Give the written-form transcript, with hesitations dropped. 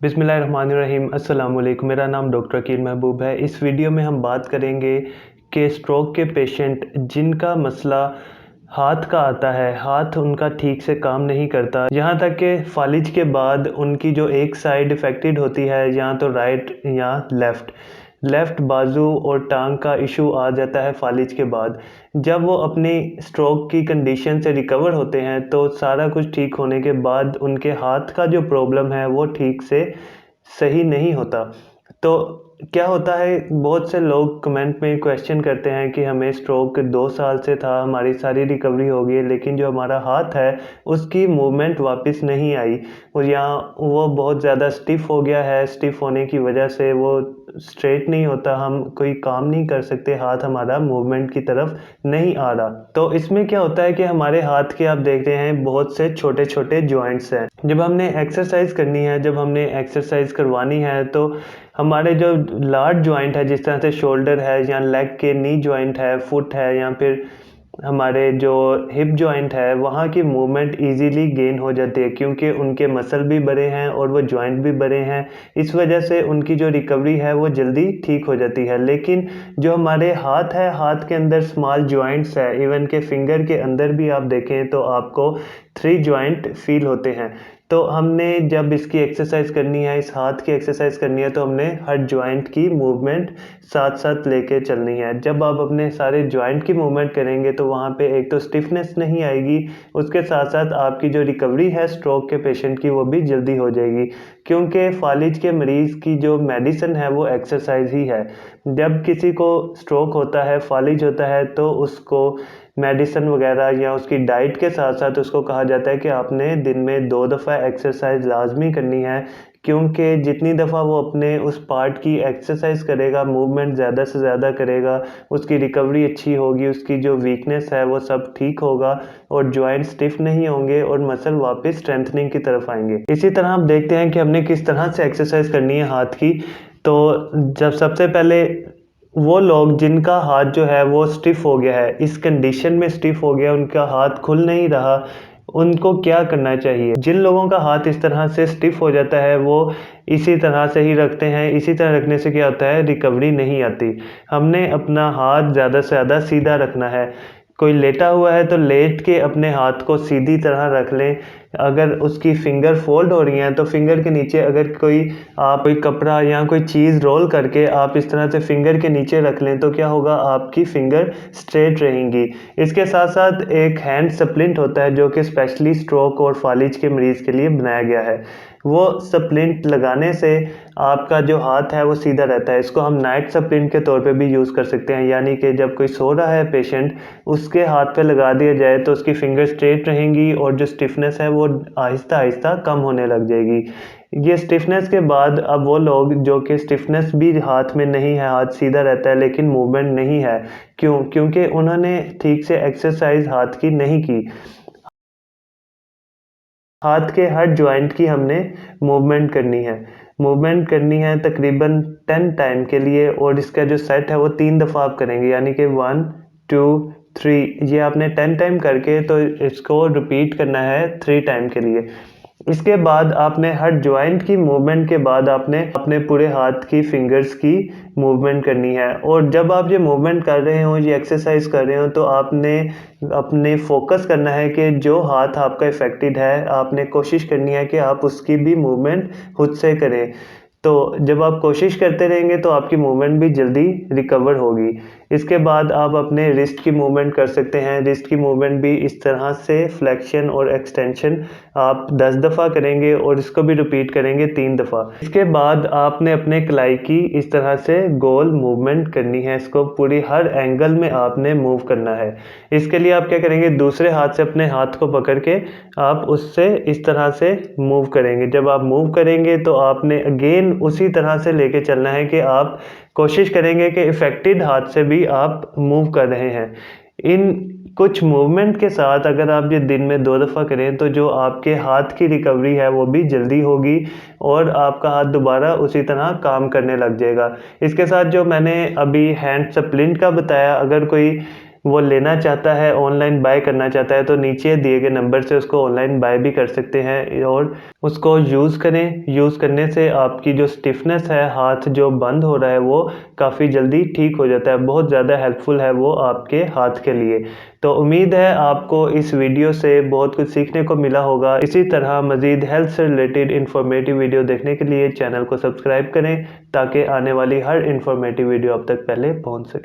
बिस्मिल्लाहिर्रहमानिर्रहीम अस्सलाम वालेकुम। मेरा नाम डॉक्टर अकील महबूब है। इस वीडियो में हम बात करेंगे कि स्ट्रोक के पेशेंट जिनका मसला हाथ का आता है, हाथ उनका ठीक से काम नहीं करता, यहाँ तक कि फालिज के बाद उनकी जो एक साइड इफ़ेक्टेड होती है, या तो राइट या लेफ़्ट बाजू और टांग का इशू आ जाता है फालिज के बाद। जब वो अपनी स्ट्रोक की कंडीशन से रिकवर होते हैं तो सारा कुछ ठीक होने के बाद उनके हाथ का जो प्रॉब्लम है वो ठीक से सही नहीं होता। तो क्या होता है, बहुत से लोग कमेंट में क्वेश्चन करते हैं कि हमें स्ट्रोक 2 साल से था, हमारी सारी रिकवरी हो गई, लेकिन जो हमारा हाथ है उसकी मूवमेंट वापस नहीं आई और यहाँ वो बहुत ज़्यादा स्टिफ़ हो गया है। स्टिफ़ होने की वजह से वो स्ट्रेट नहीं होता, हम कोई काम नहीं कर सकते, हाथ हमारा मूवमेंट की तरफ नहीं आ रहा। तो इसमें क्या होता है कि हमारे हाथ के आप देख रहे हैं बहुत से छोटे छोटे जॉइंट्स हैं। जब हमने एक्सरसाइज करनी है, जब हमने एक्सरसाइज करवानी है तो हमारे जो लार्ज जॉइंट है, जिस तरह से शोल्डर है या लेग के नी जॉइंट है, फुट है, या फिर हमारे जो हिप जॉइंट है, वहाँ की मूवमेंट इजीली गेन हो जाती है क्योंकि उनके मसल भी बड़े हैं और वो जॉइंट भी बड़े हैं। इस वजह से उनकी जो रिकवरी है वो जल्दी ठीक हो जाती है। लेकिन जो हमारे हाथ है, हाथ के अंदर स्मॉल जॉइंट्स है, इवन के फिंगर के अंदर भी आप देखें तो आपको 3 जॉइंट फील होते हैं। तो हमने जब इसकी एक्सरसाइज करनी है, इस हाथ की एक्सरसाइज करनी है, तो हमने हर जॉइंट की मूवमेंट साथ साथ लेके चलनी है। जब आप अपने सारे जॉइंट की मूवमेंट करेंगे तो वहाँ पे एक तो स्टिफनेस नहीं आएगी, उसके साथ साथ आपकी जो रिकवरी है स्ट्रोक के पेशेंट की वो भी जल्दी हो जाएगी क्योंकि फालिज के मरीज़ की जो मेडिसिन है वो एक्सरसाइज ही है। जब किसी को स्ट्रोक होता है, फालिज होता है, तो उसको मेडिसिन वगैरह या उसकी डाइट के साथ साथ उसको कहा जाता है कि आपने दिन में 2 दफ़ा एक्सरसाइज लाजमी करनी है क्योंकि जितनी दफ़ा वो अपने उस पार्ट की एक्सरसाइज करेगा, मूवमेंट ज़्यादा से ज़्यादा करेगा, उसकी रिकवरी अच्छी होगी, उसकी जो वीकनेस है वो सब ठीक होगा और जॉइंट स्टिफ नहीं होंगे और मसल वापस स्ट्रेंथनिंग की तरफ आएंगे। इसी तरह हम देखते हैं कि हमने किस तरह से एक्सरसाइज करनी है हाथ की। तो जब सबसे पहले वो लोग जिनका हाथ जो है वो स्टिफ हो गया है, इस कंडीशन में स्टिफ हो गया, उनका हाथ खुल नहीं रहा, उनको क्या करना चाहिए? जिन लोगों का हाथ इस तरह से स्टिफ हो जाता है वो इसी तरह से ही रखते हैं। इसी तरह रखने से क्या होता है, रिकवरी नहीं आती। हमने अपना हाथ ज़्यादा से ज़्यादा सीधा रखना है। कोई लेटा हुआ है तो लेट के अपने हाथ को सीधी तरह रख लें। अगर उसकी फिंगर फोल्ड हो रही हैं तो फिंगर के नीचे अगर कोई कपड़ा या कोई चीज़ रोल करके आप इस तरह से फिंगर के नीचे रख लें तो क्या होगा, आपकी फिंगर स्ट्रेट रहेंगी। इसके साथ साथ एक हैंड स्प्लिंट होता है जो कि स्पेशली स्ट्रोक और फालिज के मरीज़ के लिए बनाया गया है। वो स्प्लिंट लगाने से आपका जो हाथ है वो सीधा रहता है। इसको हम नाइट स्प्लिंट के तौर पे भी यूज़ कर सकते हैं, यानी कि जब कोई सो रहा है पेशेंट, उसके हाथ पे लगा दिया जाए तो उसकी फिंगर स्ट्रेट रहेंगी और जो स्टिफनेस है वो आहिस्ता आहिस्ता कम होने लग जाएगी। ये स्टिफनेस के बाद अब वो लोग जो कि स्टिफनेस भी हाथ में नहीं है, हाथ सीधा रहता है लेकिन मूवमेंट नहीं है, क्यों? क्योंकि उन्होंने ठीक से एक्सरसाइज हाथ की नहीं की। हाथ के हर जॉइंट की हमने मूवमेंट करनी है। मूवमेंट करनी है तकरीबन 10 टाइम के लिए और इसका जो सेट है वो 3 दफ़ा आप करेंगे, यानी कि 1 2 3। ये आपने 10 टाइम करके तो इसको रिपीट करना है 3 टाइम के लिए। इसके बाद आपने हर जॉइंट की मूवमेंट के बाद आपने अपने पूरे हाथ की फिंगर्स की मूवमेंट करनी है। और जब आप ये मूवमेंट कर रहे हो, ये एक्सरसाइज कर रहे हो, तो आपने अपने फोकस करना है कि जो हाथ आपका इफेक्टेड है, आपने कोशिश करनी है कि आप उसकी भी मूवमेंट खुद से करें। तो जब आप कोशिश करते रहेंगे तो आपकी मूवमेंट भी जल्दी रिकवर होगी। इसके बाद आप अपने रिस्ट की मूवमेंट कर सकते हैं। रिस्ट की मूवमेंट भी इस तरह से फ्लेक्शन और एक्सटेंशन आप 10 दफ़ा करेंगे और इसको भी रिपीट करेंगे 3 दफ़ा। इसके बाद आपने अपने कलाई की इस तरह से गोल मूवमेंट करनी है, इसको पूरी हर एंगल में आपने मूव करना है। इसके लिए आप क्या करेंगे, दूसरे हाथ से अपने हाथ को पकड़ के आप उससे इस तरह से मूव करेंगे। जब आप मूव करेंगे तो आपने अगेन उसी तरह से लेके चलना है कि आप कोशिश करेंगे कि इफेक्टेड हाथ से भी आप मूव कर रहे हैं। इन कुछ मूवमेंट के साथ अगर आप ये दिन में 2 दफ़ा करें तो जो आपके हाथ की रिकवरी है वो भी जल्दी होगी और आपका हाथ दोबारा उसी तरह काम करने लग जाएगा। इसके साथ जो मैंने अभी हैंड स्प्लिंट का बताया, अगर कोई वो लेना चाहता है, ऑनलाइन बाय करना चाहता है, तो नीचे दिए गए नंबर से उसको ऑनलाइन बाय भी कर सकते हैं और उसको यूज़ करें। यूज़ करने से आपकी जो स्टिफनेस है, हाथ जो बंद हो रहा है, वो काफ़ी जल्दी ठीक हो जाता है। बहुत ज़्यादा हेल्पफुल है वो आपके हाथ के लिए। तो उम्मीद है आपको इस वीडियो से बहुत कुछ सीखने को मिला होगा। इसी तरह मज़ीद हेल्थ से रिलेटेड इन्फॉर्मेटिव वीडियो देखने के लिए चैनल को सब्सक्राइब करें ताकि आने वाली हर इन्फॉर्मेटिव वीडियो आप तक पहले पहुँच सके।